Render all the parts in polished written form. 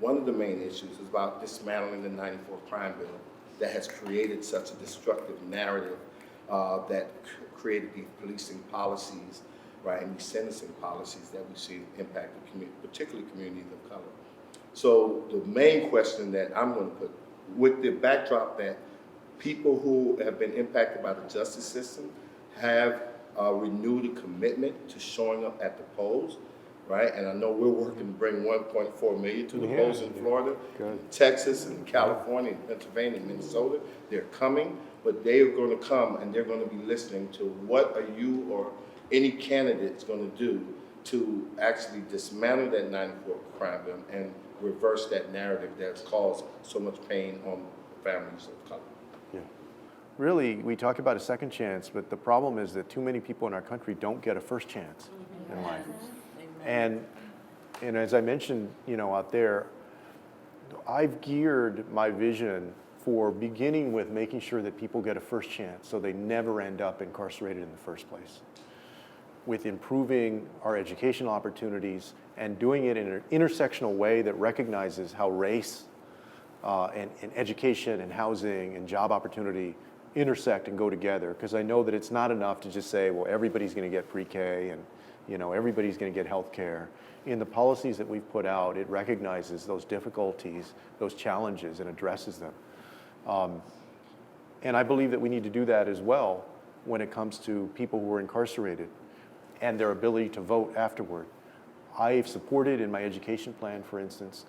one of the main issues is about dismantling the '94 crime bill that has created such a destructive narrative that created these policing policies, right, and these sentencing policies that we see impact the community, particularly communities of color. So the main question that I'm going to put, with the backdrop that people who have been impacted by the justice system have renewed a commitment to showing up at the polls, right? And I know we're working to bring 1.4 million to the polls in Florida, Texas, and California, and Pennsylvania, and Minnesota. They're coming, but they are going to come and they're going to be listening to what are you or any candidate's going to do to actually dismantle that '94 crime bill and reverse that narrative that's caused so much pain on families of color. Yeah. Really, we talk about a second chance, but the problem is that too many people in our country don't get a first chance in life. And as I mentioned, out there, I've geared my vision for beginning with making sure that people get a first chance so they never end up incarcerated in the first place, with improving our educational opportunities and doing it in an intersectional way that recognizes how race and education and housing and job opportunity intersect and go together. Because I know that it's not enough to just say, well, everybody's going to get pre-K and everybody's going to get health care. In the policies that we've put out, it recognizes those difficulties, those challenges, and addresses them. And I believe that we need to do that as well when it comes to people who are incarcerated and their ability to vote afterward. I've supported in my education plan, for instance,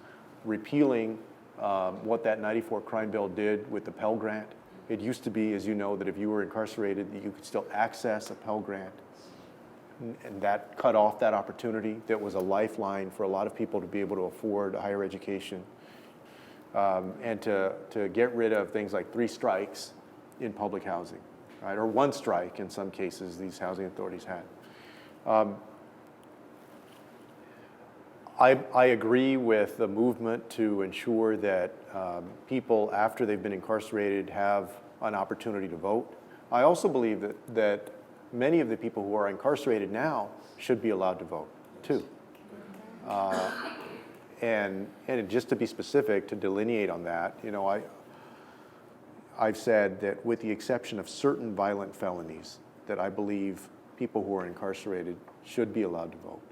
repealing what that '94 crime bill did with the Pell Grant. It used to be, as you know, that if you were incarcerated, that you could still access a Pell Grant. And that cut off that opportunity. That was a lifeline for a lot of people to be able to afford a higher education. And to get rid of things like 3 strikes in public housing, right? Or 1 strike in some cases these housing authorities had. I agree with the movement to ensure that people after they've been incarcerated have an opportunity to vote. I also believe that many of the people who are incarcerated now should be allowed to vote too. And just to be specific, to delineate on that, I've said that with the exception of certain violent felonies, that I believe people who are incarcerated should be allowed to vote.